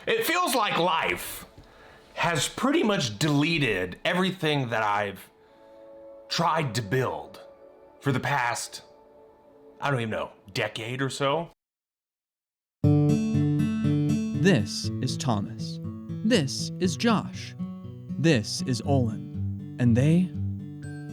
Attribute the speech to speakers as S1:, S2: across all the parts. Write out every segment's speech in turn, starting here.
S1: It feels like life has pretty much deleted everything that I've tried to build for the past, I don't even know, decade or so.
S2: This is Thomas. This is Josh. This is Olan. And they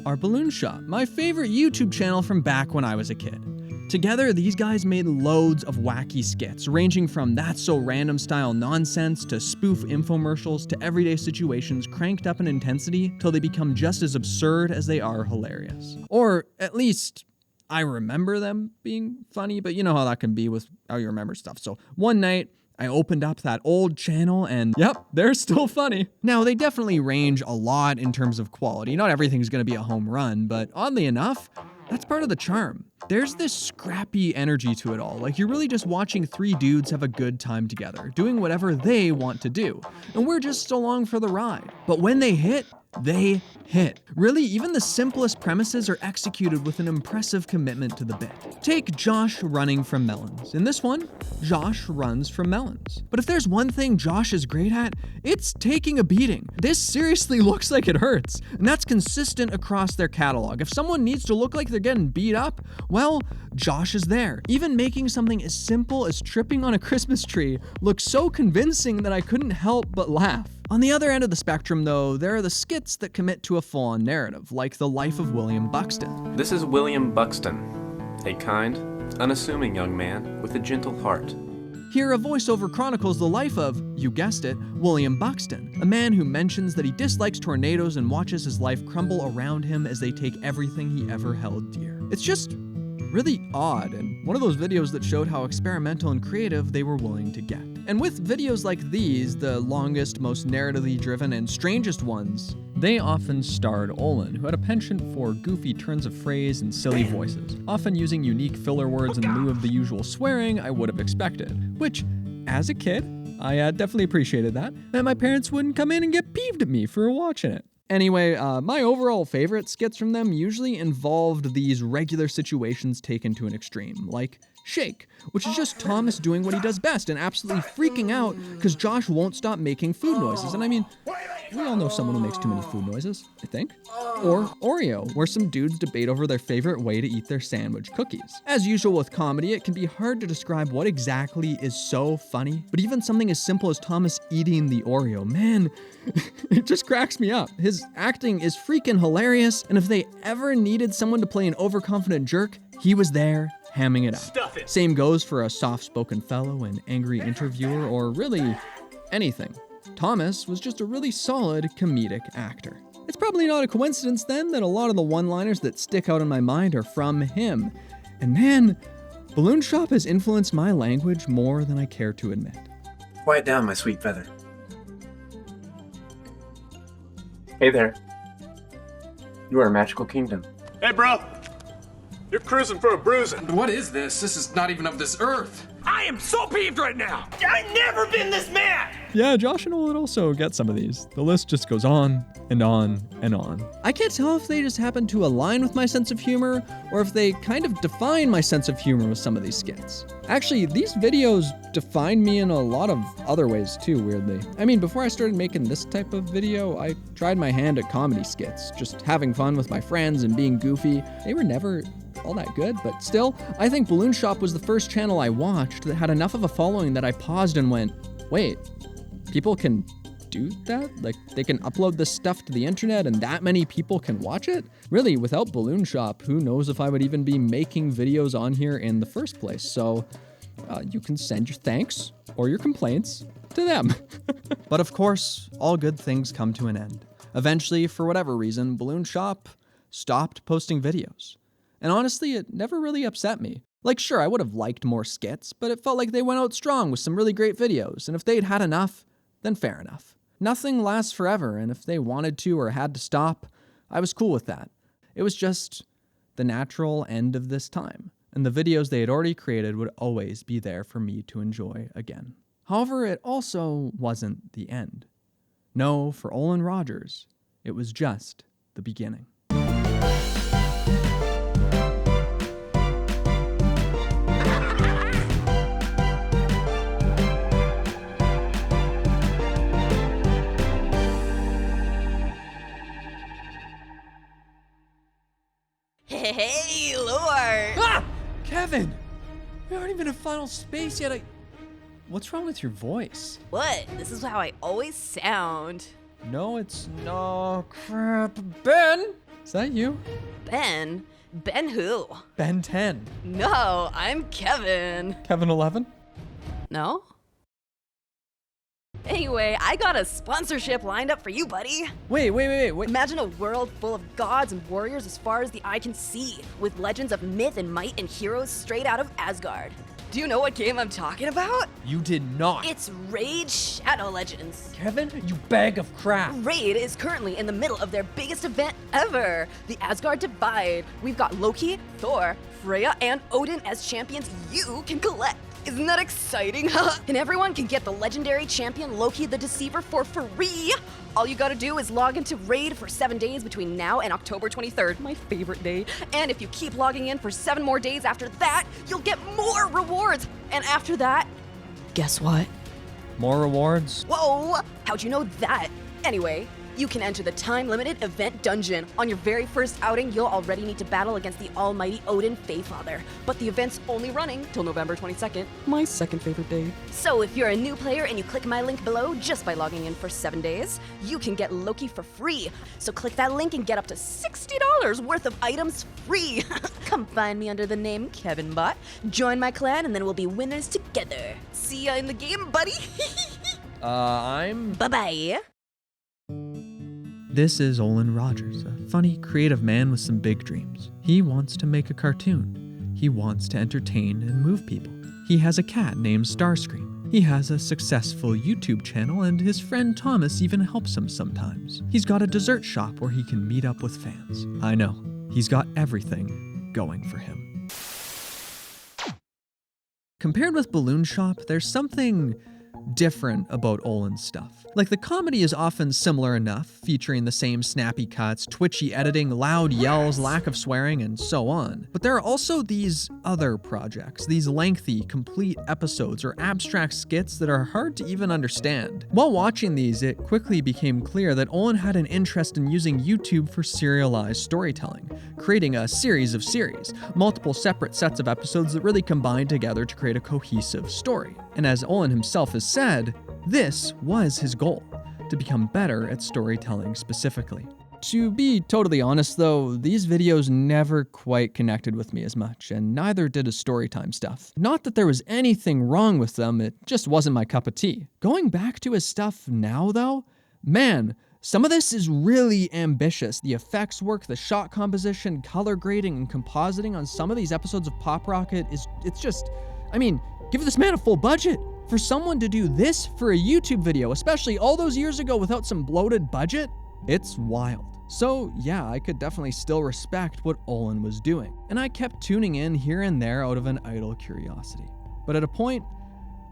S2: are Balloon Shop, my favorite YouTube channel from back when I was a kid. Together, these guys made loads of wacky skits, ranging from That's So Random style nonsense to spoof infomercials to everyday situations cranked up in intensity till they become just as absurd as they are hilarious. Or at least, I remember them being funny, but you know how that can be with how you remember stuff. So one night, I opened up that old channel and yep, they're still funny. Now, they definitely range a lot in terms of quality. Not everything's gonna be a home run, but oddly enough, that's part of the charm. There's this scrappy energy to it all, like you're really just watching three dudes have a good time together, doing whatever they want to do, and we're just along for the ride. But when they hit, they hit. Really, even the simplest premises are executed with an impressive commitment to the bit. Take Josh running from melons. In this one, Josh runs from melons. But if there's one thing Josh is great at, it's taking a beating. This seriously looks like it hurts, and that's consistent across their catalog. If someone needs to look like they're getting beat up, well, Josh is there. Even making something as simple as tripping on a Christmas tree looks so convincing that I couldn't help but laugh. On the other end of the spectrum, though, there are the skits that commit to a full-on narrative, like the Life of William Buxton.
S3: This is William Buxton, a kind, unassuming young man with a gentle heart.
S2: Here, a voiceover chronicles the life of, you guessed it, William Buxton, a man who mentions that he dislikes tornadoes and watches his life crumble around him as they take everything he ever held dear. It's just really odd, and one of those videos that showed how experimental and creative they were willing to get. And with videos like these, the longest, most narratively driven, and strangest ones, they often starred Olan, who had a penchant for goofy turns of phrase and silly voices, often using unique filler words in lieu of the usual swearing I would have expected, which, as a kid, I definitely appreciated that, and my parents wouldn't come in and get peeved at me for watching it. Anyway, my overall favorite skits from them usually involved these regular situations taken to an extreme, like Shake, which is just Thomas doing what he does best and absolutely freaking out because Josh won't stop making food noises. And I mean, we all know someone who makes too many food noises, I think. Or Oreo, where some dudes debate over their favorite way to eat their sandwich cookies. As usual with comedy, it can be hard to describe what exactly is so funny, but even something as simple as Thomas eating the Oreo, man, it just cracks me up. His acting is freaking hilarious, and if they ever needed someone to play an overconfident jerk, he was there, hamming it up.
S1: Stuff it.
S2: Same goes for a soft-spoken fellow, an angry interviewer, or really anything. Thomas was just a really solid comedic actor. It's probably not a coincidence then that a lot of the one-liners that stick out in my mind are from him. And man, Balloon Shop has influenced my language more than I care to admit.
S4: Quiet down, my sweet feather.
S3: Hey there. You are a magical kingdom.
S5: Hey, bro. You're cruising for a bruising.
S6: What is this? This is not even of this earth.
S5: I am so peeved right now. I've never been this mad.
S2: Yeah, Josh and Olan also get some of these. The list just goes on and on and on. I can't tell if they just happen to align with my sense of humor or if they kind of define my sense of humor with some of these skits. Actually, these videos define me in a lot of other ways too, weirdly. I mean, before I started making this type of video, I tried my hand at comedy skits, just having fun with my friends and being goofy. They were never all that good, but still, I think Balloon Shop was the first channel I watched that had enough of a following that I paused and went, wait, people can do that? Like, they can upload this stuff to the internet and that many people can watch it? Really, without Balloon Shop, who knows if I would even be making videos on here in the first place? So, you can send your thanks or your complaints to them. But of course, all good things come to an end. Eventually, for whatever reason, Balloon Shop stopped posting videos. And honestly, it never really upset me. Like, sure, I would have liked more skits, but it felt like they went out strong with some really great videos, and if they'd had enough, then fair enough. Nothing lasts forever, and if they wanted to or had to stop, I was cool with that. It was just the natural end of this time, and the videos they had already created would always be there for me to enjoy again. However, it also wasn't the end. No, for Olan Rogers, it was just the beginning.
S7: Hey, Lord!
S2: Ah! Kevin! We aren't even in final space yet. What's wrong with your voice?
S7: What? This is how I always sound.
S2: No, it's no crap. Ben! Is that you?
S7: Ben? Ben who?
S2: Ben 10.
S7: No, I'm Kevin.
S2: Kevin 11?
S7: No? Anyway, I got a sponsorship lined up for you, buddy.
S2: Wait.
S7: Imagine a world full of gods and warriors as far as the eye can see, with legends of myth and might and heroes straight out of Asgard. Do you know what game I'm talking about?
S2: You did not.
S7: It's Raid Shadow Legends.
S2: Kevin, you bag of crap.
S7: Raid is currently in the middle of their biggest event ever, the Asgard Divide. We've got Loki, Thor, Freya, and Odin as champions you can collect. Isn't that exciting? And everyone can get the legendary champion Loki the Deceiver for free. All you gotta do is log into Raid for 7 days between now and October 23rd, my favorite day. And if you keep logging in for 7 more days after that, you'll get more rewards. And after that, guess what?
S2: More rewards?
S7: Whoa! How'd you know that? Anyway, you can enter the time-limited event dungeon. On your very first outing, you'll already need to battle against the almighty Odin Feyfather. But the event's only running till November 22nd, my second favorite day. So if you're a new player and you click my link below just by logging in for 7 days, you can get Loki for free. So click that link and get up to $60 worth of items free. Come find me under the name KevinBot. Join my clan and then we'll be winners together. See ya in the game, buddy.
S2: I'm...
S7: Bye-bye.
S2: This is Olan Rogers, a funny, creative man with some big dreams. He wants to make a cartoon. He wants to entertain and move people. He has a cat named Starscream. He has a successful YouTube channel, and his friend Thomas even helps him sometimes. He's got a dessert shop where he can meet up with fans. I know, he's got everything going for him. Compared with Balloon Shop, there's something different about Olan's stuff. Like, the comedy is often similar enough, featuring the same snappy cuts, twitchy editing, loud yells, lack of swearing, and so on. But there are also these other projects, these lengthy, complete episodes or abstract skits that are hard to even understand. While watching these, it quickly became clear that Olan had an interest in using YouTube for serialized storytelling, creating a series of series, multiple separate sets of episodes that really combine together to create a cohesive story. And as Olan himself has said, this was his goal, to become better at storytelling specifically. To be totally honest though, these videos never quite connected with me as much, and neither did his storytime stuff. Not that there was anything wrong with them, it just wasn't my cup of tea. Going back to his stuff now though, man, some of this is really ambitious. The effects work, the shot composition, color grading, and compositing on some of these episodes of Pop Rocket it's just, I mean, give this man a full budget. For someone to do this for a YouTube video, especially all those years ago without some bloated budget, it's wild. So yeah, I could definitely still respect what Olan was doing. And I kept tuning in here and there out of an idle curiosity. But at a point,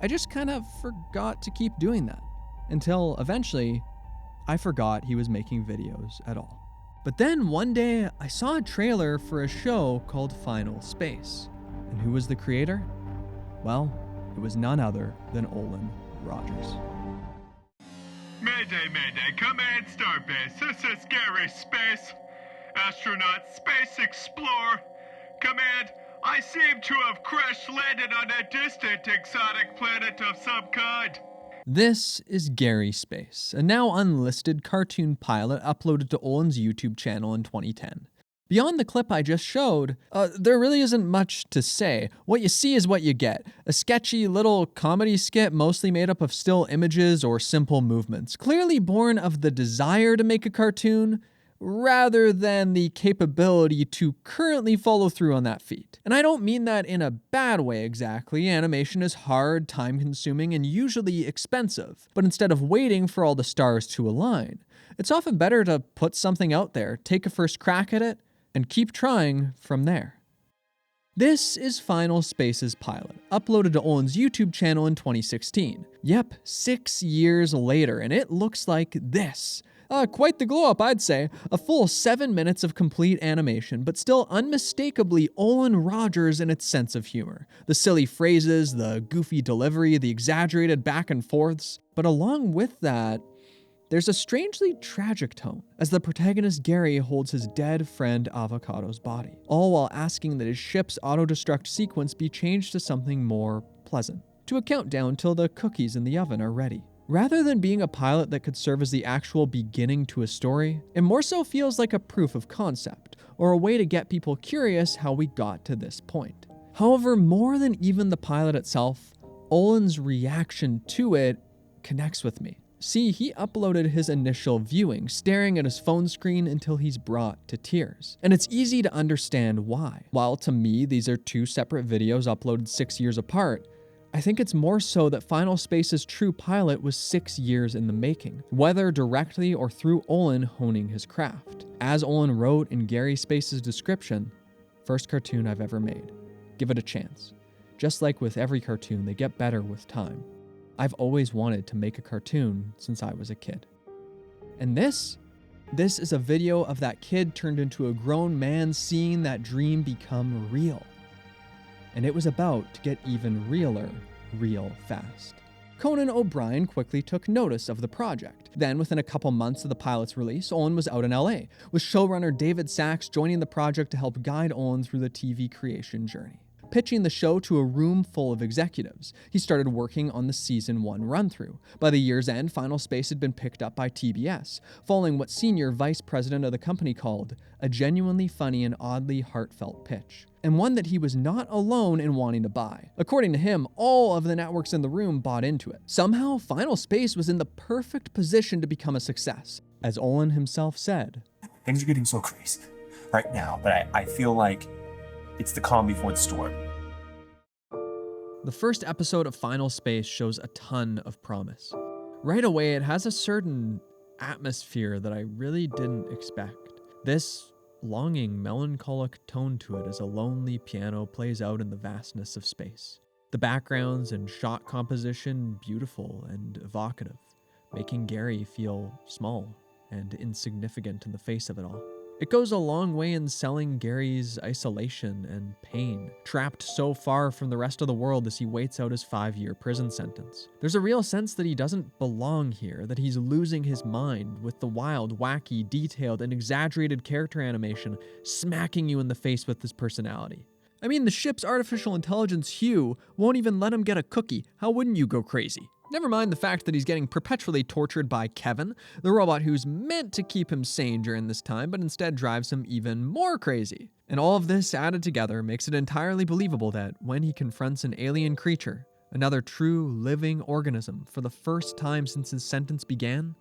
S2: I just kind of forgot to keep doing that. Until eventually, I forgot he was making videos at all. But then one day, I saw a trailer for a show called Final Space. And who was the creator? Well, it was none other than Olan Rogers.
S8: Mayday, Mayday, command starbase. This is Gary Space. Astronaut, Space Explorer. Command, I seem to have crash-landed on a distant exotic planet of some kind.
S2: This is Gary Space, a now unlisted cartoon pilot uploaded to Olan's YouTube channel in 2010. Beyond the clip I just showed, there really isn't much to say. What you see is what you get. A sketchy little comedy skit mostly made up of still images or simple movements, clearly born of the desire to make a cartoon, rather than the capability to currently follow through on that feat. And I don't mean that in a bad way exactly. Animation is hard, time-consuming, and usually expensive. But instead of waiting for all the stars to align, it's often better to put something out there, take a first crack at it, and keep trying from there. This is Final Space's pilot, uploaded to Olan's YouTube channel in 2016. Yep, 6 years later, and it looks like this. Quite the glow up, I'd say. A full 7 minutes of complete animation, but still unmistakably Olan Rogers in its sense of humor. The silly phrases, the goofy delivery, the exaggerated back and forths. But along with that, there's a strangely tragic tone as the protagonist Gary holds his dead friend Avocado's body, all while asking that his ship's auto-destruct sequence be changed to something more pleasant, to a countdown till the cookies in the oven are ready. Rather than being a pilot that could serve as the actual beginning to a story, it more so feels like a proof of concept, or a way to get people curious how we got to this point. However, more than even the pilot itself, Olan's reaction to it connects with me. See, he uploaded his initial viewing, staring at his phone screen until he's brought to tears. And it's easy to understand why. While to me, these are two separate videos uploaded 6 years apart, I think it's more so that Final Space's true pilot was 6 years in the making, whether directly or through Olan honing his craft. As Olan wrote in Gary Space's description, "First cartoon I've ever made. Give it a chance. Just like with every cartoon, they get better with time. I've always wanted to make a cartoon since I was a kid." And this is a video of that kid turned into a grown man seeing that dream become real. And it was about to get even realer real fast. Conan O'Brien quickly took notice of the project. Then, within a couple months of the pilot's release, Olan was out in LA, with showrunner David Sachs joining the project to help guide Olan through the TV creation journey. Pitching the show to a room full of executives, he started working on the season 1 run-through. By the year's end, Final Space had been picked up by TBS, following what senior vice president of the company called a genuinely funny and oddly heartfelt pitch, and one that he was not alone in wanting to buy. According to him, all of the networks in the room bought into it. Somehow, Final Space was in the perfect position to become a success. As Olan himself said,
S9: "Things are getting so crazy right now, but I feel like it's the calm before the storm."
S2: The first episode of Final Space shows a ton of promise. Right away, it has a certain atmosphere that I really didn't expect. This longing, melancholic tone to it as a lonely piano plays out in the vastness of space. The backgrounds and shot composition beautiful and evocative, making Gary feel small and insignificant in the face of it all. It goes a long way in selling Gary's isolation and pain, trapped so far from the rest of the world as he waits out his 5-year prison sentence. There's a real sense that he doesn't belong here, that he's losing his mind, with the wild, wacky, detailed, and exaggerated character animation smacking you in the face with his personality. I mean, the ship's artificial intelligence, Hugh, won't even let him get a cookie. How wouldn't you go crazy? Never mind the fact that he's getting perpetually tortured by Kevin, the robot who's meant to keep him sane during this time, but instead drives him even more crazy. And all of this added together makes it entirely believable that when he confronts an alien creature, another true living organism, for the first time since his sentence began,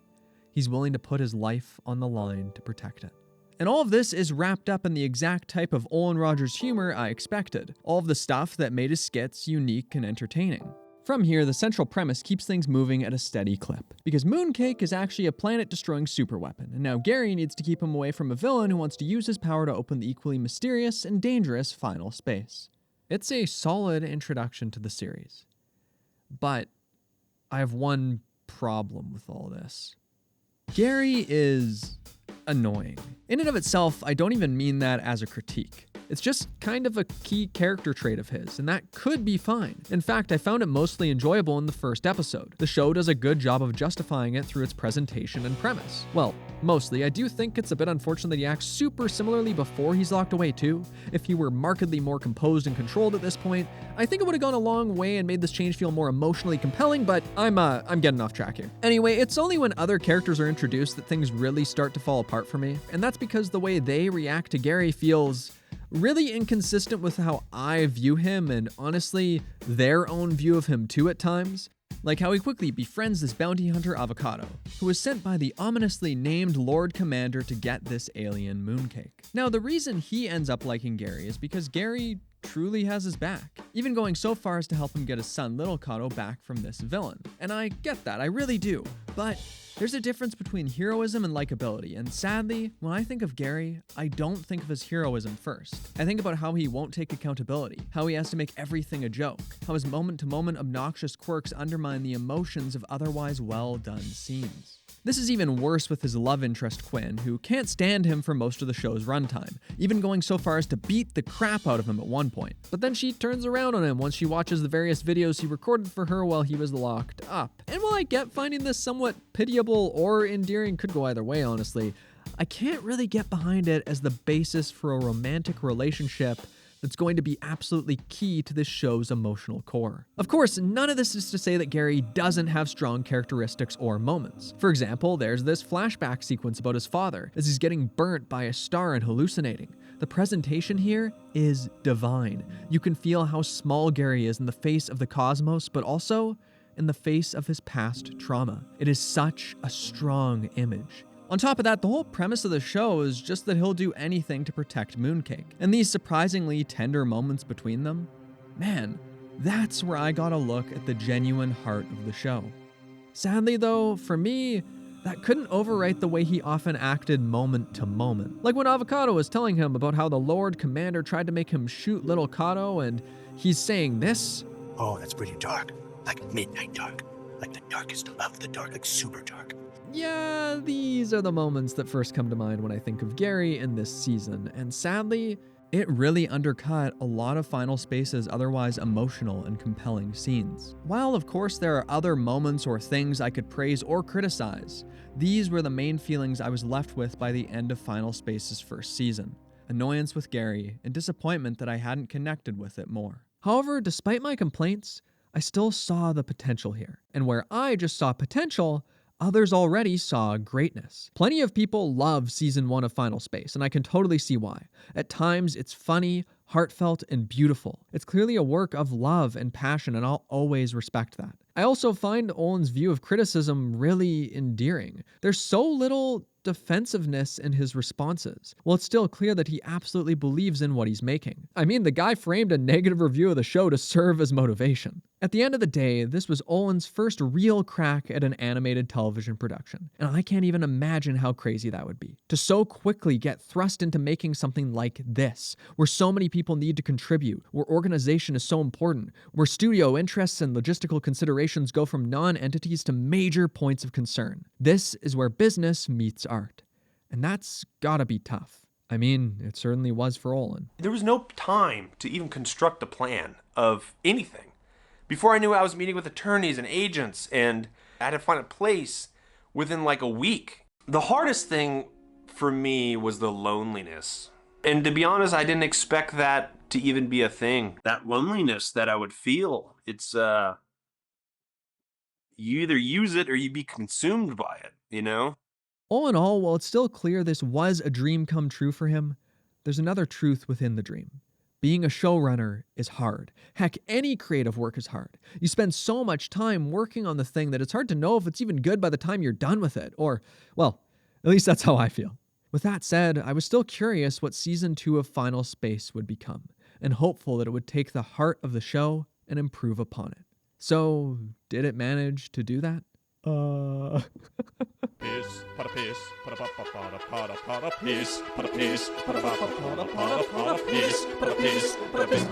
S2: he's willing to put his life on the line to protect it. And all of this is wrapped up in the exact type of Olan Rogers humor I expected. All of the stuff that made his skits unique and entertaining. From here, the central premise keeps things moving at a steady clip, because Mooncake is actually a planet-destroying superweapon, and now Gary needs to keep him away from a villain who wants to use his power to open the equally mysterious and dangerous Final Space. It's a solid introduction to the series. But I have one problem with all this. Gary is annoying. In and of itself, I don't even mean that as a critique. It's just kind of a key character trait of his, and that could be fine. In fact, I found it mostly enjoyable in the first episode. The show does a good job of justifying it through its presentation and premise. Well, mostly. I do think it's a bit unfortunate that he acts super similarly before he's locked away too. If he were markedly more composed and controlled at this point, I think it would have gone a long way and made this change feel more emotionally compelling, but I'm getting off track here. Anyway, it's only when other characters are introduced that things really start to fall apart for me, and that's because the way they react to Gary feels really inconsistent with how I view him, and honestly, their own view of him too at times. Like how he quickly befriends this bounty hunter Avocado, who was sent by the ominously named Lord Commander to get this alien mooncake. Now, the reason he ends up liking Gary is because Gary truly has his back, even going so far as to help him get his son Little Kato back from this villain. And I get that, I really do. But there's a difference between heroism and likability, and sadly, when I think of Gary, I don't think of his heroism first. I think about how he won't take accountability, how he has to make everything a joke, how his moment-to-moment obnoxious quirks undermine the emotions of otherwise well-done scenes. This is even worse with his love interest Quinn, who can't stand him for most of the show's runtime, even going so far as to beat the crap out of him at one point. But then she turns around on him once she watches the various videos he recorded for her while he was locked up. And while I get finding this somewhat pitiable or endearing, could go either way, honestly, I can't really get behind it as the basis for a romantic relationship that's going to be absolutely key to this show's emotional core. Of course, none of this is to say that Gary doesn't have strong characteristics or moments. For example, there's this flashback sequence about his father as he's getting burnt by a star and hallucinating. The presentation here is divine. You can feel how small Gary is in the face of the cosmos, but also in the face of his past trauma. It is such a strong image. On top of that, the whole premise of the show is just that he'll do anything to protect Mooncake. And these surprisingly tender moments between them, man, that's where I got a look at the genuine heart of the show. Sadly though, for me, that couldn't overwrite the way he often acted moment to moment. Like when Avocado was telling him about how the Lord Commander tried to make him shoot little Kato, and he's saying this.
S5: Oh, that's pretty dark. Like midnight dark. Like the darkest of the dark. Like super dark.
S2: Yeah, these are the moments that first come to mind when I think of Gary in this season, and sadly, it really undercut a lot of Final Space's otherwise emotional and compelling scenes. While of course there are other moments or things I could praise or criticize, these were the main feelings I was left with by the end of Final Space's first season. Annoyance with Gary, and disappointment that I hadn't connected with it more. However, despite my complaints, I still saw the potential here, and where I just saw potential, others already saw greatness. Plenty of people love Season 1 of Final Space, and I can totally see why. At times, it's funny, heartfelt, and beautiful. It's clearly a work of love and passion, and I'll always respect that. I also find Olan's view of criticism really endearing. There's so little defensiveness in his responses. Well, it's still clear that he absolutely believes in what he's making. I mean, the guy framed a negative review of the show to serve as motivation. At the end of the day, this was Olan's first real crack at an animated television production, and I can't even imagine how crazy that would be. To so quickly get thrust into making something like this, where so many people need to contribute, where organization is so important, where studio interests and logistical considerations go from non-entities to major points of concern. This is where business meets art, and that's gotta be tough. I mean, it certainly was for Olan.
S1: There was no time to even construct a plan of anything. Before I knew it, I was meeting with attorneys and agents, and I had to find a place within like a week. The hardest thing for me was the loneliness. And to be honest, I didn't expect that to even be a thing. That loneliness that I would feel, it's, you either use it or you be consumed by it, you know?
S2: All in all, while it's still clear this was a dream come true for him, there's another truth within the dream. Being a showrunner is hard. Heck, any creative work is hard. You spend so much time working on the thing that it's hard to know if it's even good by the time you're done with it. Or, well, at least that's how I feel. With that said, I was still curious what Season 2 of Final Space would become, and hopeful that it would take the heart of the show and improve upon it. So, did it manage to do that?
S10: Piss, put a piss, put a put a piss, put a piss, put a piss, put a piss, put a piss,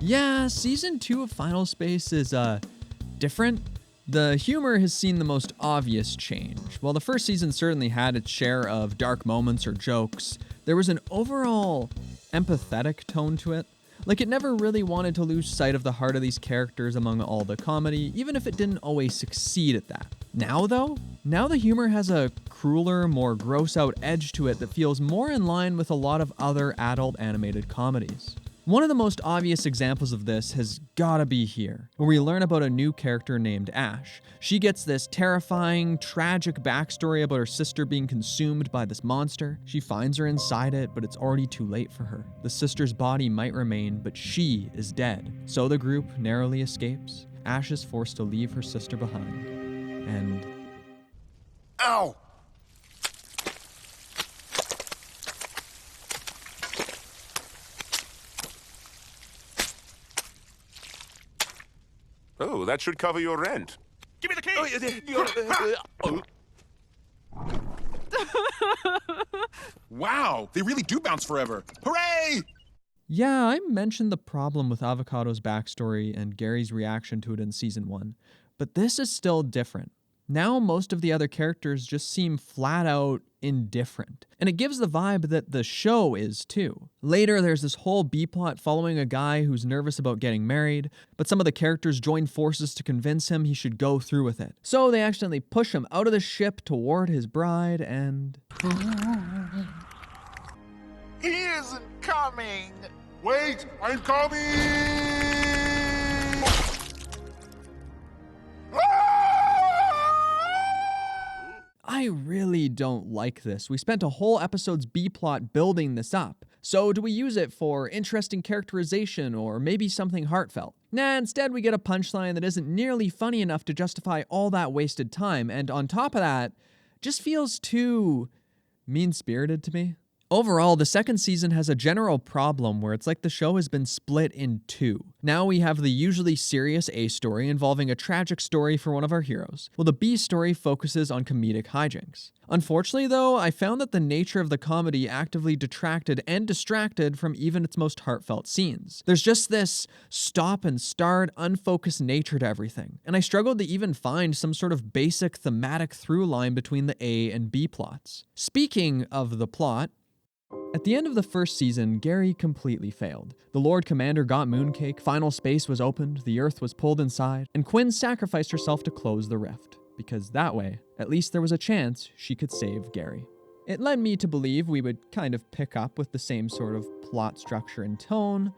S2: Yeah, Season 2 of Final Space is, different. The humor has seen the most obvious change. While the first season certainly had its share of dark moments or jokes, there was an overall empathetic tone to it. Like, it never really wanted to lose sight of the heart of these characters among all the comedy, even if it didn't always succeed at that. Now though, the humor has a crueler, more gross-out edge to it that feels more in line with a lot of other adult animated comedies. One of the most obvious examples of this has gotta be here, where we learn about a new character named Ash. She gets this terrifying, tragic backstory about her sister being consumed by this monster. She finds her inside it, but it's already too late for her. The sister's body might remain, but she is dead. So the group narrowly escapes. Ash is forced to leave her sister behind. And...
S5: Ow!
S10: Oh, that should cover your rent.
S5: Give me the key!
S10: Wow, they really do bounce forever. Hooray!
S2: yeah, I mentioned the problem with Avocado's backstory and Gary's reaction to it in Season 1, but this is still different. Now most of the other characters just seem flat out indifferent. And it gives the vibe that the show is too. Later, there's this whole B-plot following a guy who's nervous about getting married, but some of the characters join forces to convince him he should go through with it. So they accidentally push him out of the ship toward his bride and...
S11: He isn't coming! Wait, I'm coming!
S2: I really don't like this. We spent a whole episode's B-plot building this up. So do we use it for interesting characterization or maybe something heartfelt? Nah, instead we get a punchline that isn't nearly funny enough to justify all that wasted time, and on top of that, just feels too mean-spirited to me. Overall, the second season has a general problem where it's like the show has been split in two. Now we have the usually serious A story involving a tragic story for one of our heroes, while the B story focuses on comedic hijinks. Unfortunately though, I found that the nature of the comedy actively detracted and distracted from even its most heartfelt scenes. There's just this stop and start, unfocused nature to everything, and I struggled to even find some sort of basic thematic through line between the A and B plots. Speaking of the plot, at the end of the first season, Gary completely failed. The Lord Commander got mooncake, final space was opened, the Earth was pulled inside, and Quinn sacrificed herself to close the rift, because that way, at least there was a chance she could save Gary. It led me to believe we would kind of pick up with the same sort of plot structure and tone.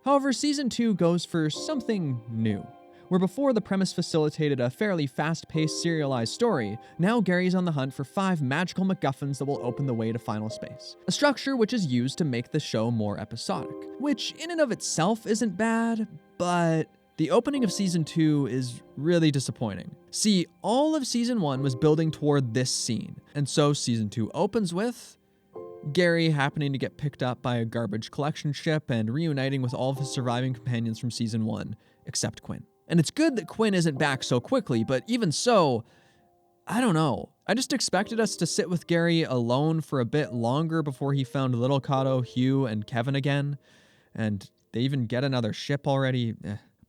S2: However, season 2 goes for something new. Where before the premise facilitated a fairly fast-paced serialized story, now Gary's on the hunt for 5 magical MacGuffins that will open the way to final space. A structure which is used to make the show more episodic, which in and of itself isn't bad, but the opening of season 2 is really disappointing. See, all of season 1 was building toward this scene, and so season 2 opens with Gary happening to get picked up by a garbage collection ship and reuniting with all of his surviving companions from season 1, except Quinn. And it's good that Quinn isn't back so quickly, but even so, I don't know. I just expected us to sit with Gary alone for a bit longer before he found Little Cato, Hugh, and Kevin again. And they even get another ship already.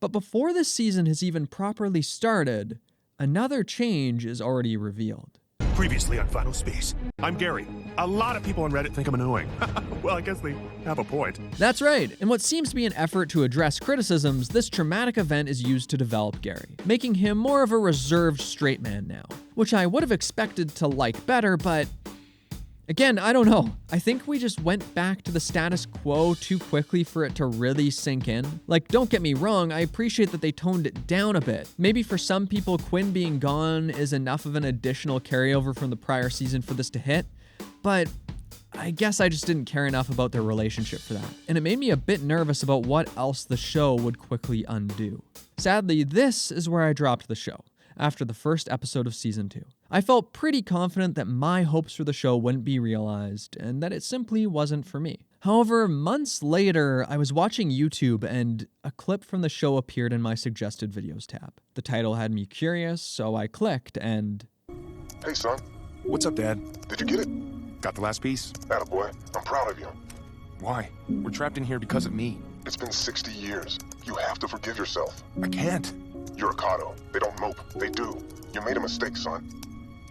S2: But before this season has even properly started, another change is already revealed.
S11: Previously on Final Space, I'm Gary. A lot of people on Reddit think I'm annoying. Well, I guess they have a point.
S2: That's right. In what seems to be an effort to address criticisms, this traumatic event is used to develop Gary, making him more of a reserved straight man now, which I would have expected to like better, but again, I don't know. I think we just went back to the status quo too quickly for it to really sink in. Like, don't get me wrong, I appreciate that they toned it down a bit. Maybe for some people, Quinn being gone is enough of an additional carryover from the prior season for this to hit, but I guess I just didn't care enough about their relationship for that. And it made me a bit nervous about what else the show would quickly undo. Sadly, this is where I dropped the show, after the first episode of season 2. I felt pretty confident that my hopes for the show wouldn't be realized, and that it simply wasn't for me. However, months later, I was watching YouTube and a clip from the show appeared in my suggested videos tab. The title had me curious, so I clicked and...
S12: Hey son.
S11: What's up, Dad?
S12: Did you get it?
S11: Got the last piece?
S12: Attaboy. I'm proud of you.
S11: Why? We're trapped in here because of me.
S12: It's been 60 years. You have to forgive yourself.
S11: I can't.
S12: You're a Cato. They don't mope. They do. You made a mistake, son.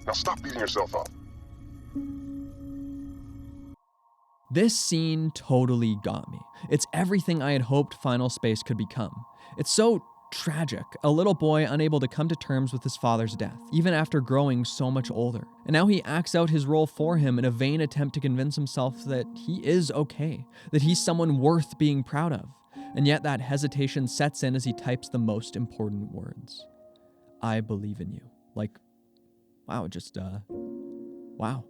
S12: Now stop beating yourself up.
S2: This scene totally got me. It's everything I had hoped Final Space could become. It's so tragic. A little boy unable to come to terms with his father's death, even after growing so much older. And now he acts out his role for him in a vain attempt to convince himself that he is okay, that he's someone worth being proud of. And yet that hesitation sets in as he types the most important words. I believe in you. Like, wow, just, wow.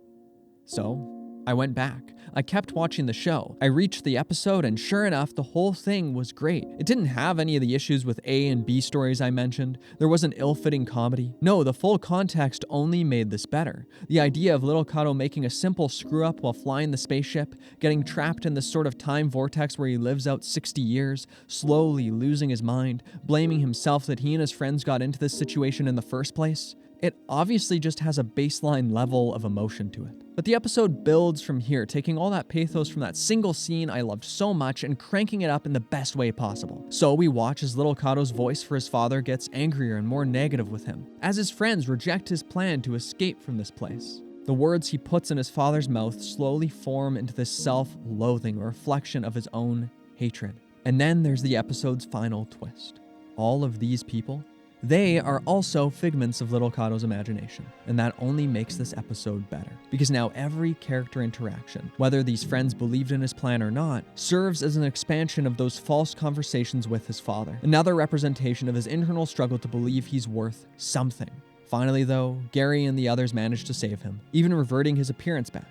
S2: So, I went back. I kept watching the show. I reached the episode, and sure enough, the whole thing was great. It didn't have any of the issues with A and B stories I mentioned. There wasn't ill-fitting comedy. No, the full context only made this better. The idea of Little Cato making a simple screw-up while flying the spaceship, getting trapped in this sort of time vortex where he lives out 60 years, slowly losing his mind, blaming himself that he and his friends got into this situation in the first place. It obviously just has a baseline level of emotion to it. But the episode builds from here, taking all that pathos from that single scene I loved so much and cranking it up in the best way possible. So we watch as little Kato's voice for his father gets angrier and more negative with him, as his friends reject his plan to escape from this place. The words he puts in his father's mouth slowly form into this self-loathing, a reflection of his own hatred. And then there's the episode's final twist. All of these people, they are also figments of little Kato's imagination, and that only makes this episode better. Because now every character interaction, whether these friends believed in his plan or not, serves as an expansion of those false conversations with his father. Another representation of his internal struggle to believe he's worth something. Finally though, Gary and the others managed to save him, even reverting his appearance back.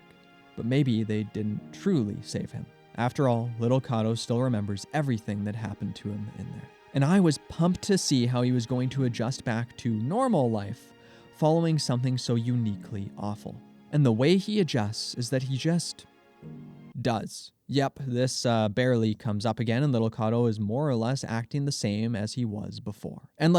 S2: But maybe they didn't truly save him. After all, little Kato still remembers everything that happened to him in there. And I was pumped to see how he was going to adjust back to normal life following something so uniquely awful. And the way he adjusts is that he just does. Yep, this barely comes up again, and little Kato is more or less acting the same as he was before. And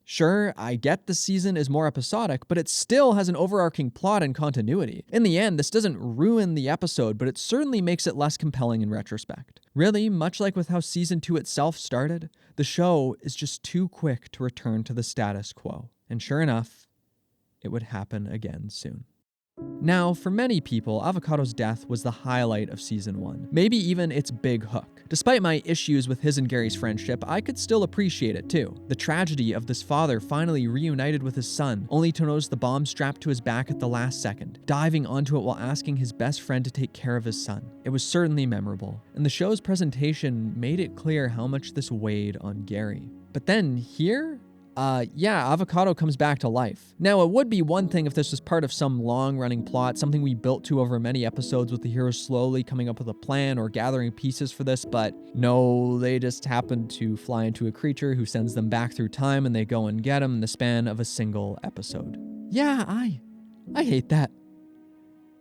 S2: sure, I get the season is more episodic, but it still has an overarching plot and continuity. In the end, this doesn't ruin the episode, but it certainly makes it less compelling in retrospect. Really, much like with how season 2 itself started, the show is just too quick to return to the status quo. And sure enough, it would happen again soon. Now, for many people, Avocado's death was the highlight of season 1, maybe even its big hook. Despite my issues with his and Gary's friendship, I could still appreciate it too. The tragedy of this father finally reunited with his son, only to notice the bomb strapped to his back at the last second, diving onto it while asking his best friend to take care of his son. It was certainly memorable, and the show's presentation made it clear how much this weighed on Gary. But then here? Avocado comes back to life. Now, it would be one thing if this was part of some long-running plot, something we built to over many episodes with the hero slowly coming up with a plan or gathering pieces for this, but no, they just happen to fly into a creature who sends them back through time and they go and get him in the span of a single episode. Yeah, I hate that.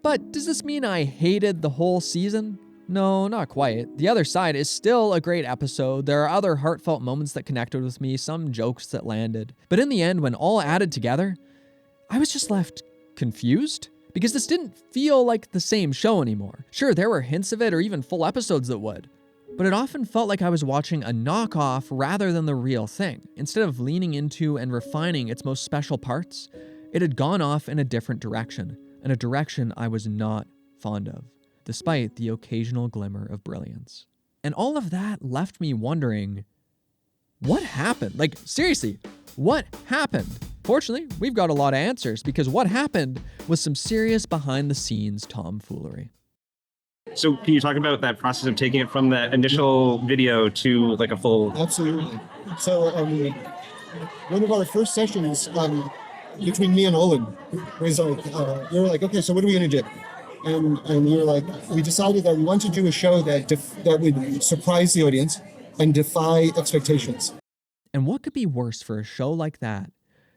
S2: But does this mean I hated the whole season? No, not quite. The Other Side is still a great episode. There are other heartfelt moments that connected with me, some jokes that landed. But in the end, when all added together, I was just left confused. Because this didn't feel like the same show anymore. Sure, there were hints of it or even full episodes that would. But it often felt like I was watching a knockoff rather than the real thing. Instead of leaning into and refining its most special parts, it had gone off in a different direction, and a direction I was not fond of, despite the occasional glimmer of brilliance. And all of that left me wondering, what happened? Seriously, what happened? Fortunately, we've got a lot of answers, because what happened was some serious behind-the-scenes tomfoolery.
S13: So can you talk about that process of taking it from that initial video to a full...
S14: Absolutely. So one of our first sessions between me and Olan was you were like, okay, so what are we going to do? And we were like, we decided that we want to do a show that would surprise the audience and defy expectations.
S2: And what could be worse for a show like that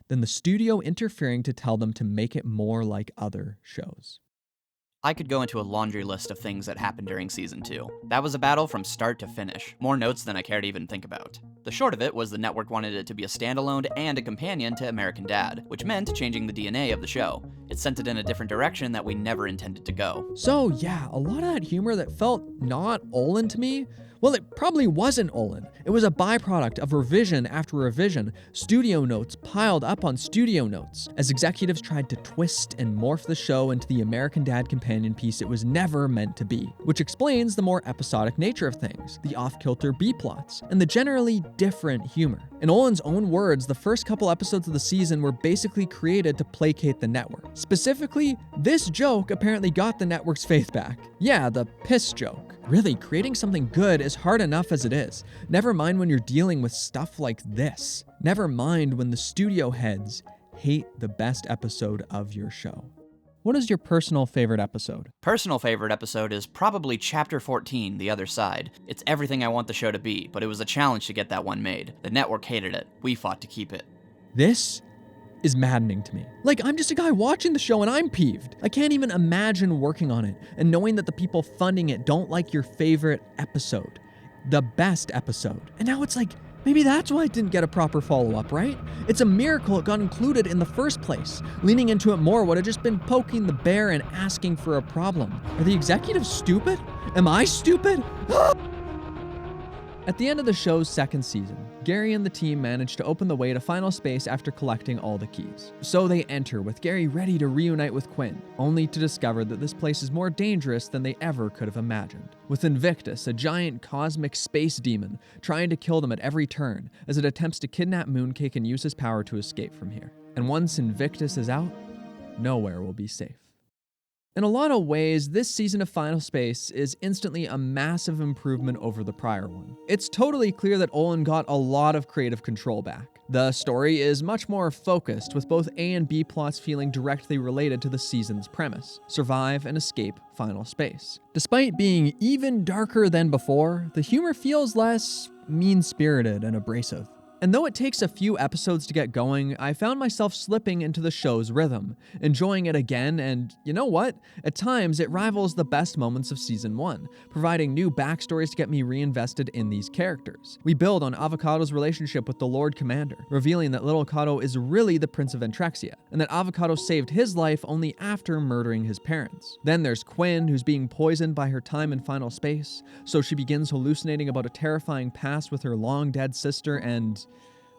S2: than the studio interfering to tell them to make it more like other shows?
S15: I could go into a laundry list of things that happened during season 2. That was a battle from start to finish. More notes than I care to even think about. The short of it was the network wanted it to be a standalone and a companion to American Dad, which meant changing the DNA of the show. It sent it in a different direction that we never intended to go.
S2: So yeah, a lot of that humor that felt not Olan to me, well, it probably wasn't Olan. It was a byproduct of revision after revision, studio notes piled up on studio notes, as executives tried to twist and morph the show into the American Dad companion piece it was never meant to be, which explains the more episodic nature of things, the off-kilter B-plots, and the generally different humor. In Olan's own words, the first couple episodes of the season were basically created to placate the network. Specifically, this joke apparently got the network's faith back. Yeah, the piss joke. Really, creating something good is hard enough as it is. Never mind when you're dealing with stuff like this. Never mind when the studio heads hate the best episode of your show. What is your personal favorite episode?
S15: Personal favorite episode is probably Chapter 14, The Other Side. It's everything I want the show to be, but it was a challenge to get that one made. The network hated it. We fought to keep it.
S2: This is maddening to me. I'm just a guy watching the show and I'm peeved. I can't even imagine working on it and knowing that the people funding it don't like your favorite episode, the best episode. And now it's Maybe that's why it didn't get a proper follow-up, right? It's a miracle it got included in the first place. Leaning into it more would have just been poking the bear and asking for a problem. Are the executives stupid? Am I stupid? At the end of the show's second season, Gary and the team managed to open the way to Final Space after collecting all the keys. So they enter, with Gary ready to reunite with Quinn, only to discover that this place is more dangerous than they ever could have imagined. With Invictus, a giant cosmic space demon, trying to kill them at every turn as it attempts to kidnap Mooncake and use his power to escape from here. And once Invictus is out, nowhere will be safe. In a lot of ways, this season of Final Space is instantly a massive improvement over the prior one. It's totally clear that Olan got a lot of creative control back. The story is much more focused, with both A and B plots feeling directly related to the season's premise: survive and escape Final Space. Despite being even darker than before, the humor feels less mean-spirited and abrasive. And though it takes a few episodes to get going, I found myself slipping into the show's rhythm, enjoying it again, and you know what? At times, it rivals the best moments of Season 1, providing new backstories to get me reinvested in these characters. We build on Avocado's relationship with the Lord Commander, revealing that Little Cato is really the Prince of Entrexia, and that Avocado saved his life only after murdering his parents. Then there's Quinn, who's being poisoned by her time in Final Space, so she begins hallucinating about a terrifying past with her long-dead sister, and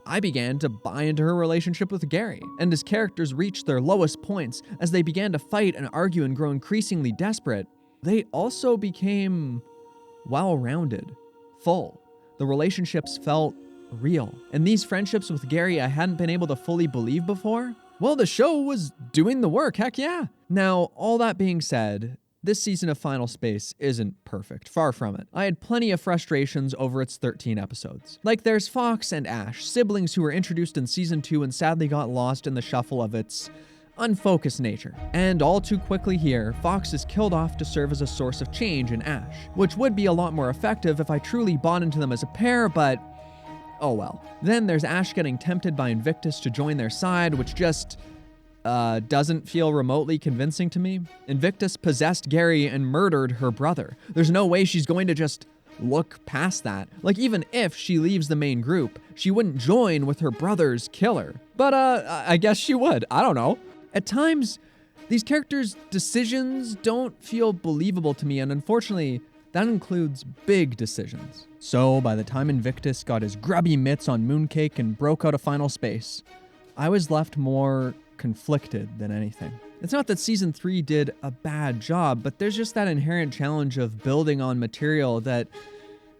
S2: I began to buy into her relationship with Gary. And as characters reached their lowest points, as they began to fight and argue and grow increasingly desperate, they also became well-rounded, full. The relationships felt real. And these friendships with Gary I hadn't been able to fully believe before, well, the show was doing the work, heck yeah. Now, all that being said, this season of Final Space isn't perfect, far from it. I had plenty of frustrations over its 13 episodes. Like there's Fox and Ash, siblings who were introduced in Season 2 and sadly got lost in the shuffle of its unfocused nature. And all too quickly here, Fox is killed off to serve as a source of change in Ash, which would be a lot more effective if I truly bought into them as a pair, but oh well. Then there's Ash getting tempted by Invictus to join their side, which just doesn't feel remotely convincing to me. Invictus possessed Gary and murdered her brother. There's no way she's going to just look past that. Like, even if she leaves the main group, she wouldn't join with her brother's killer. But, I guess she would. I don't know. At times, these characters' decisions don't feel believable to me, and unfortunately, that includes big decisions. So, by the time Invictus got his grubby mitts on Mooncake and broke out of Final Space, I was left more conflicted than anything. It's not that Season 3 did a bad job, but there's just that inherent challenge of building on material that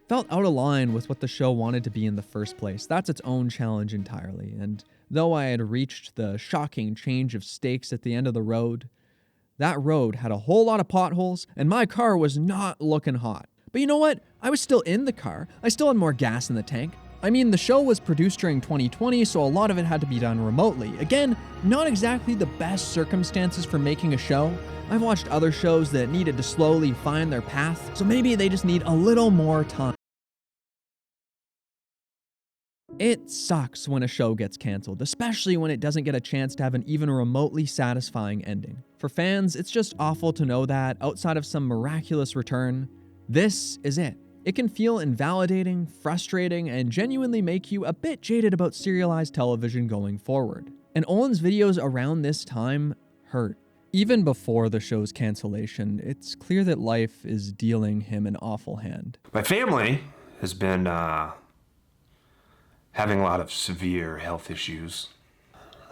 S2: felt out of line with what the show wanted to be in the first place. That's its own challenge entirely, and though I had reached the shocking change of stakes at the end of the road, that road had a whole lot of potholes, and my car was not looking hot. But you know what? I was still in the car. I still had more gas in the tank. I mean, the show was produced during 2020, so a lot of it had to be done remotely. Again, not exactly the best circumstances for making a show. I've watched other shows that needed to slowly find their path, so maybe they just need a little more time. It sucks when a show gets canceled, especially when it doesn't get a chance to have an even remotely satisfying ending. For fans, it's just awful to know that, outside of some miraculous return, this is it. It can feel invalidating, frustrating, and genuinely make you a bit jaded about serialized television going forward. And Olan's videos around this time hurt. Even before the show's cancellation, it's clear that life is dealing him an awful hand.
S1: My family has been having a lot of severe health issues.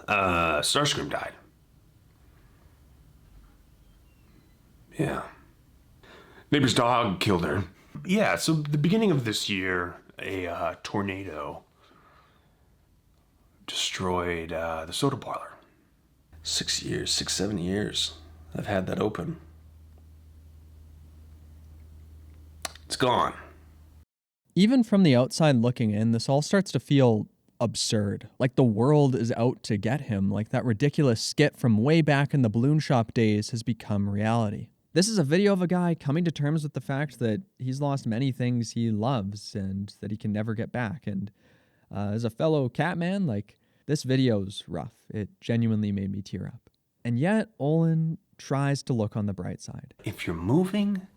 S1: Starscream died. Yeah. Neighbor's dog killed her. Yeah, so the beginning of this year, a tornado destroyed the soda parlor. 7 years, I've had that open. It's gone.
S2: Even from the outside looking in, this all starts to feel absurd. Like the world is out to get him, like that ridiculous skit from way back in the balloon shop days has become reality. This is a video of a guy coming to terms with the fact that he's lost many things he loves and that he can never get back. And as a fellow cat man, like, this video's rough. It genuinely made me tear up. And yet, Olan tries to look on the bright side.
S1: If you're moving,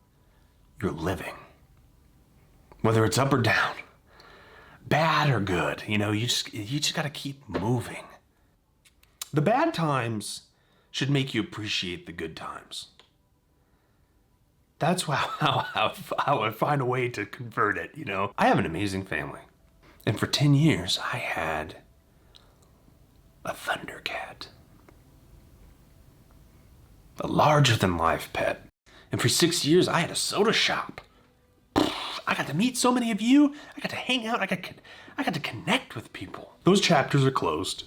S1: you're living. Whether it's up or down, bad or good. You know, you just gotta keep moving. The bad times should make you appreciate the good times. That's how I find a way to convert it, you know? I have an amazing family. And for 10 years, I had a thundercat. A larger-than-life pet. And for 6 years, I had a soda shop. I got to meet so many of you. I got to hang out. I got to connect with people. Those chapters are closed.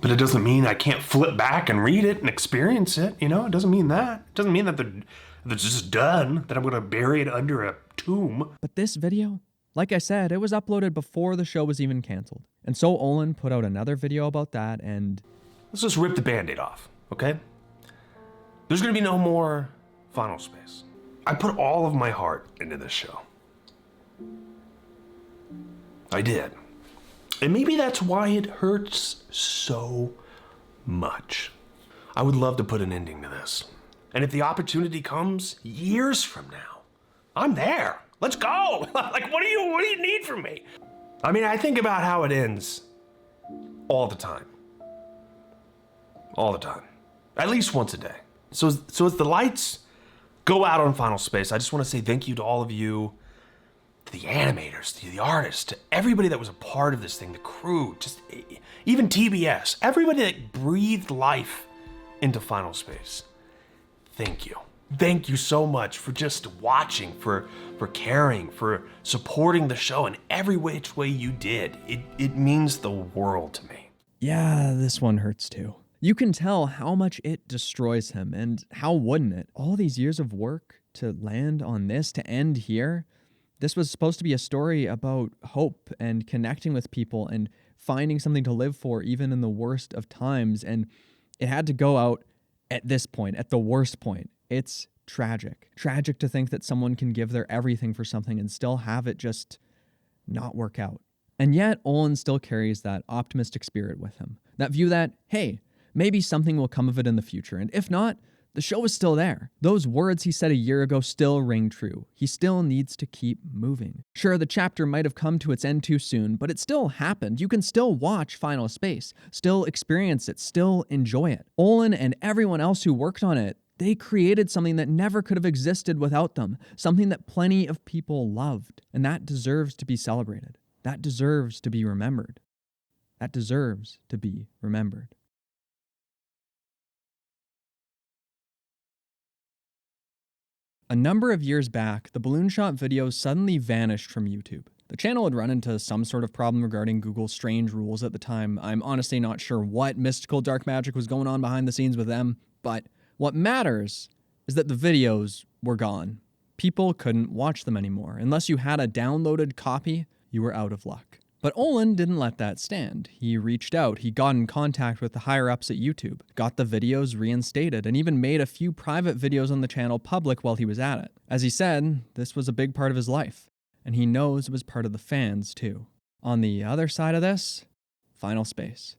S1: But it doesn't mean I can't flip back and read it and experience it, you know? It doesn't mean that. It doesn't mean that they're just done, that I'm going to bury it under a tomb.
S2: But this video, like I said, it was uploaded before the show was even canceled. And so Olan put out another video about that, and
S1: let's just rip the Band-Aid off, okay? There's going to be no more Final Space. I put all of my heart into this show. I did. And maybe that's why it hurts so much. I would love to put an ending to this. And if the opportunity comes years from now, I'm there. Let's go. Like, what do you need from me? I mean, I think about how it ends all the time. All the time. At least once a day. So as the lights go out on Final Space, I just want to say thank you to all of you, to the animators, to the artists, to everybody that was a part of this thing, the crew, just even TBS, everybody that breathed life into Final Space. Thank you. Thank you so much for just watching, for caring, for supporting the show in every which way you did. It means the world to me.
S2: yeah, this one hurts too. You can tell how much it destroys him, and how wouldn't it? All these years of work to land on this, to end here. This was supposed to be a story about hope and connecting with people and finding something to live for even in the worst of times, and it had to go out at this point, at the worst point. It's tragic. Tragic to think that someone can give their everything for something and still have it just not work out. And yet, Olan still carries that optimistic spirit with him. That view that, hey, maybe something will come of it in the future, and if not, the show is still there. Those words he said a year ago still ring true. He still needs to keep moving. Sure, the chapter might have come to its end too soon, but it still happened. You can still watch Final Space, still experience it, still enjoy it. Olan and everyone else who worked on it, they created something that never could have existed without them, something that plenty of people loved, and that deserves to be celebrated. That deserves to be remembered. That deserves to be remembered. A number of years back, the Balloon Shot videos suddenly vanished from YouTube. The channel had run into some sort of problem regarding Google's strange rules at the time. I'm honestly not sure what mystical dark magic was going on behind the scenes with them, but what matters is that the videos were gone. People couldn't watch them anymore. Unless you had a downloaded copy, you were out of luck. But Olan didn't let that stand. He reached out, he got in contact with the higher-ups at YouTube, got the videos reinstated, and even made a few private videos on the channel public while he was at it. As he said, this was a big part of his life, and he knows it was part of the fans, too. On the other side of this, Final Space.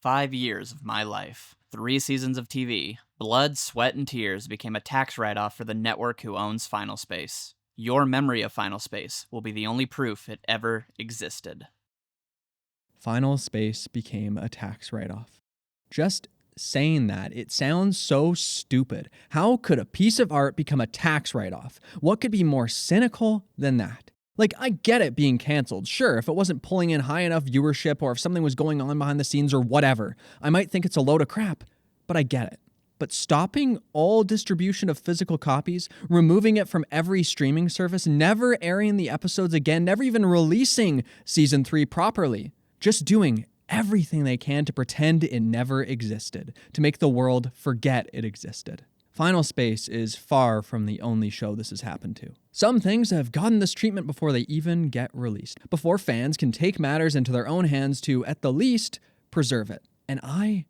S15: 5 years of my life, 3 seasons of TV, blood, sweat, and tears became a tax write-off for the network who owns Final Space. Your memory of Final Space will be the only proof it ever existed.
S2: Final Space became a tax write-off. Just saying that, it sounds so stupid. How could a piece of art become a tax write-off? What could be more cynical than that? Like, I get it being canceled. Sure, if it wasn't pulling in high enough viewership or if something was going on behind the scenes or whatever, I might think it's a load of crap, but I get it. But stopping all distribution of physical copies, removing it from every streaming service, never airing the episodes again, never even releasing Season 3 properly, just doing everything they can to pretend it never existed, to make the world forget it existed. Final Space is far from the only show this has happened to. Some things have gotten this treatment before they even get released, before fans can take matters into their own hands to, at the least, preserve it. And I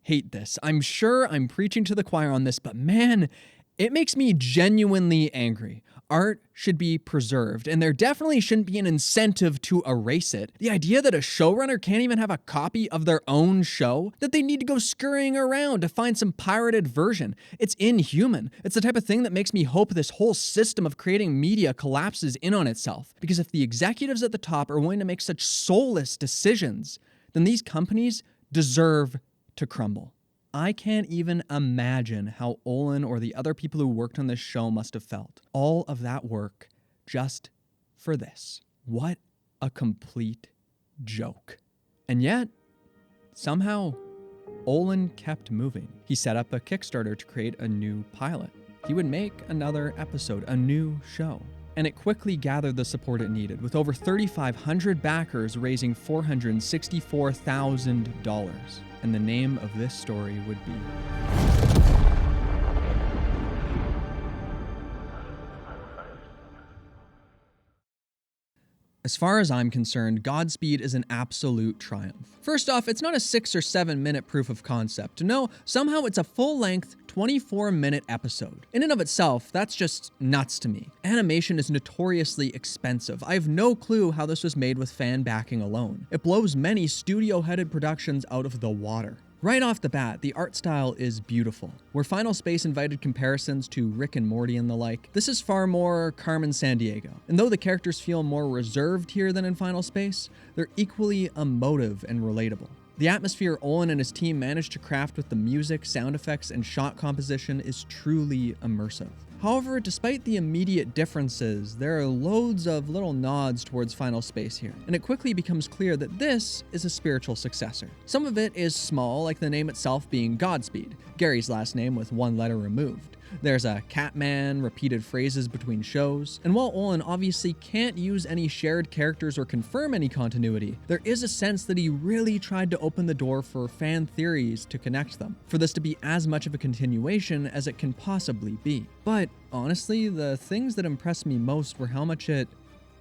S2: hate this. I'm sure I'm preaching to the choir on this, but man, it makes me genuinely angry. art should be preserved, and there definitely shouldn't be an incentive to erase it. The idea that a showrunner can't even have a copy of their own show, that they need to go scurrying around to find some pirated version, it's inhuman. It's the type of thing that makes me hope this whole system of creating media collapses in on itself. Because if the executives at the top are willing to make such soulless decisions, then these companies deserve to crumble. I can't even imagine how Olan or the other people who worked on this show must have felt. All of that work just for this. What a complete joke. And yet, somehow, Olan kept moving. He set up a Kickstarter to create a new pilot. He would make another episode, a new show. And it quickly gathered the support it needed, with over 3,500 backers raising $464,000. And the name of this story would be As far as I'm concerned, Godspeed is an absolute triumph. First off, it's not a 6 or 7 minute proof of concept. No, somehow it's a full-length 24-minute episode. In and of itself, that's just nuts to me. Animation is notoriously expensive. I have no clue how this was made with fan backing alone. It blows many studio-headed productions out of the water. Right off the bat, the art style is beautiful. Where Final Space invited comparisons to Rick and Morty and the like, this is far more Carmen Sandiego. And though the characters feel more reserved here than in Final Space, they're equally emotive and relatable. The atmosphere Olan and his team managed to craft with the music, sound effects, and shot composition is truly immersive. However, despite the immediate differences, there are loads of little nods towards Final Space here, and it quickly becomes clear that this is a spiritual successor. Some of it is small, like the name itself being Godspeed, Gary's last name with one letter removed. There's a Catman, repeated phrases between shows, and while Olan obviously can't use any shared characters or confirm any continuity, there is a sense that he really tried to open the door for fan theories to connect them, for this to be as much of a continuation as it can possibly be. But honestly, the things that impressed me most were how much it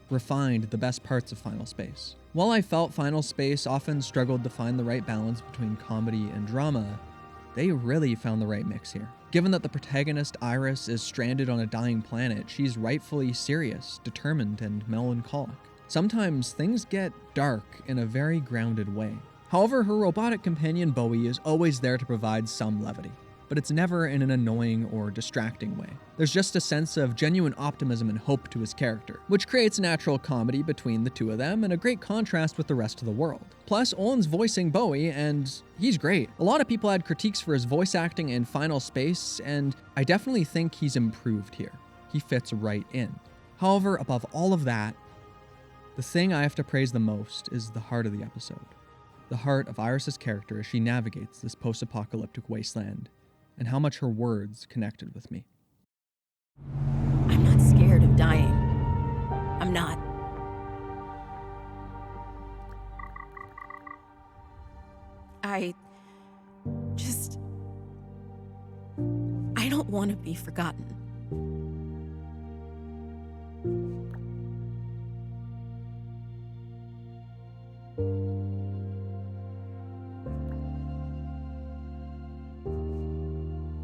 S2: refined the best parts of Final Space. While I felt Final Space often struggled to find the right balance between comedy and drama, they really found the right mix here. Given that the protagonist, Iris, is stranded on a dying planet, she's rightfully serious, determined, and melancholic. Sometimes things get dark in a very grounded way. However, her robotic companion, Bowie, is always there to provide some levity, but it's never in an annoying or distracting way. There's just a sense of genuine optimism and hope to his character, which creates natural comedy between the two of them and a great contrast with the rest of the world. Plus, Olan's voicing Bowie, and he's great. A lot of people had critiques for his voice acting in Final Space, and I definitely think he's improved here. He fits right in. However, above all of that, the thing I have to praise the most is the heart of the episode. The heart of Iris's character as she navigates this post-apocalyptic wasteland, and how much her words connected with me.
S16: I'm not scared of dying. I'm not. I don't want to be forgotten.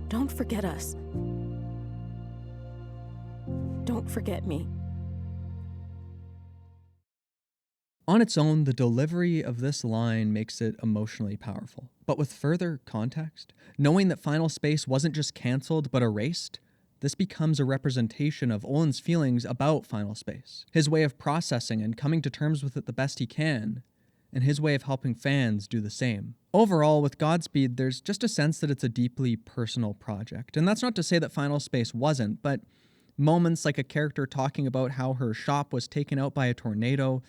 S16: Don't forget us. Don't forget me.
S2: On its own, the delivery of this line makes it emotionally powerful. But with further context, knowing that Final Space wasn't just canceled but erased, this becomes a representation of Olan's feelings about Final Space, his way of processing and coming to terms with it the best he can, and his way of helping fans do the same. Overall, with Godspeed, there's just a sense that it's a deeply personal project. And that's not to say that Final Space wasn't, but moments like a character talking about how her shop was taken out by a tornado,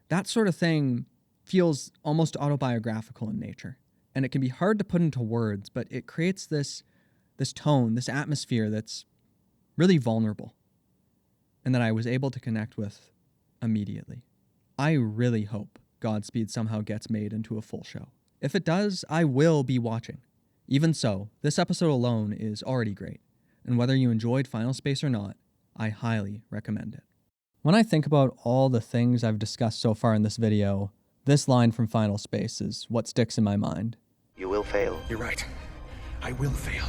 S2: that sort of thing feels almost autobiographical in nature. And it can be hard to put into words, but it creates this tone, this atmosphere that's really vulnerable, and that I was able to connect with immediately. I really hope Godspeed somehow gets made into a full show. If it does, I will be watching. Even so, this episode alone is already great, and whether you enjoyed Final Space or not, I highly recommend it. When I think about all the things I've discussed so far in this video, this line from Final Space is what sticks in my mind.
S5: You will fail. You're right. I will fail.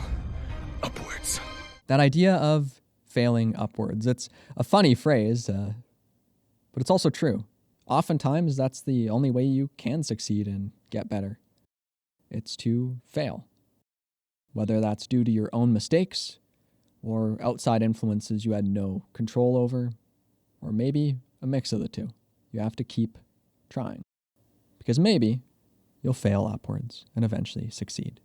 S5: Upwards.
S2: That idea of failing upwards. It's a funny phrase, but it's also true. Oftentimes, that's the only way you can succeed and get better. It's to fail. Whether that's due to your own mistakes, or outside influences you had no control over, or maybe a mix of the two. You have to keep trying. Because maybe you'll fail upwards and eventually succeed.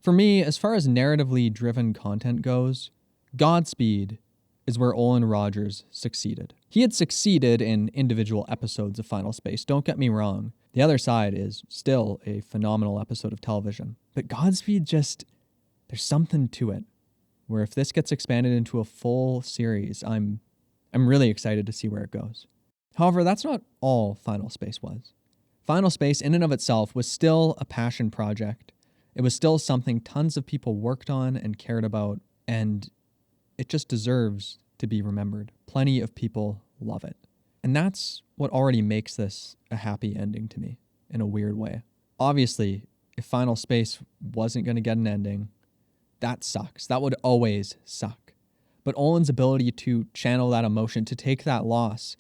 S2: For me, as far as narratively driven content goes, Godspeed is where Olan Rogers succeeded. He had succeeded in individual episodes of Final Space, don't get me wrong. The Other Side is still a phenomenal episode of television. But Godspeed just, there's something to it, where if this gets expanded into a full series, I'm really excited to see where it goes. However, that's not all Final Space was. Final Space, in and of itself, was still a passion project. It was still something tons of people worked on and cared about, and it just deserves to be remembered. Plenty of people love it. And that's what already makes this a happy ending to me, in a weird way. Obviously, if Final Space wasn't going to get an ending, that sucks. That would always suck. But Olan's ability to channel that emotion, to take that loss,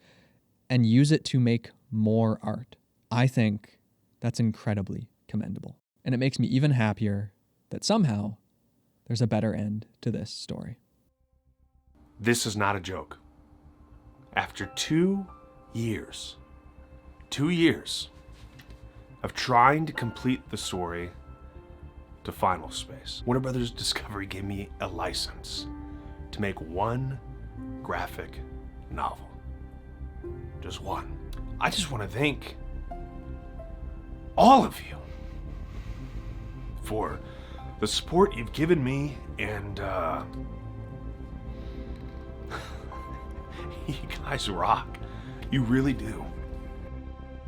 S2: and use it to make more art, I think that's incredibly commendable. And it makes me even happier that somehow there's a better end to this story.
S1: This is not a joke. After 2 years of trying to complete the story to Final Space, Warner Brothers Discovery gave me a license to make one graphic novel. Just one. I just want to thank all of you for the support you've given me, and you guys rock. You really do.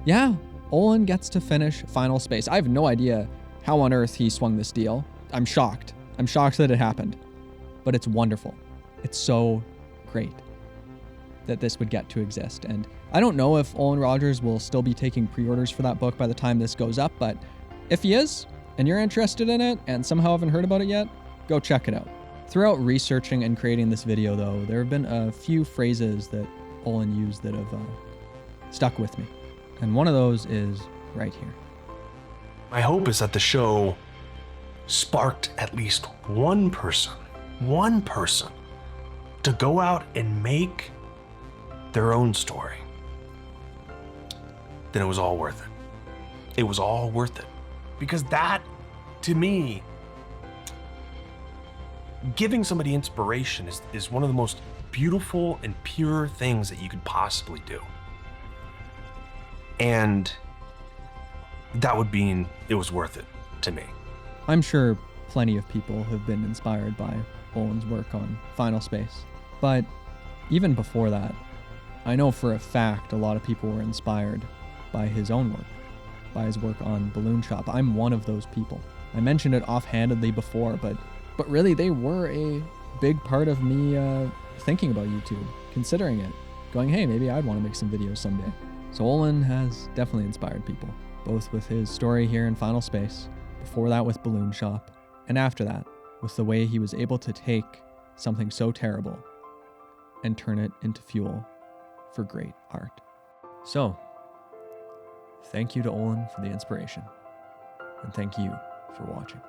S2: Yeah, Olan gets to finish Final Space. I have no idea how on earth he swung this deal. I'm shocked. I'm shocked that it happened. But it's wonderful. It's so great that this would get to exist. And I don't know if Olan Rogers will still be taking pre-orders for that book by the time this goes up, but if he is, and you're interested in it and somehow haven't heard about it yet, go check it out. Throughout researching and creating this video, though, there have been a few phrases that Olan used that have stuck with me. And one of those is right here.
S1: My hope is that the show sparked at least one person to go out and make their own story. Then it was all worth it. It was all worth it. Because that, to me, giving somebody inspiration is one of the most beautiful and pure things that you could possibly do. And that would mean it was worth it to me.
S2: I'm sure plenty of people have been inspired by Olan's work on Final Space. But even before that, I know for a fact a lot of people were inspired by his own work, by his work on Balloon Shop. I'm one of those people. I mentioned it offhandedly before, but really they were a big part of me thinking about YouTube, considering it, going, hey, maybe I'd want to make some videos someday. So Olan has definitely inspired people, both with his story here in Final Space, before that with Balloon Shop, and after that with the way he was able to take something so terrible and turn it into fuel for great art. So, thank you to Olan for the inspiration, and thank you for watching.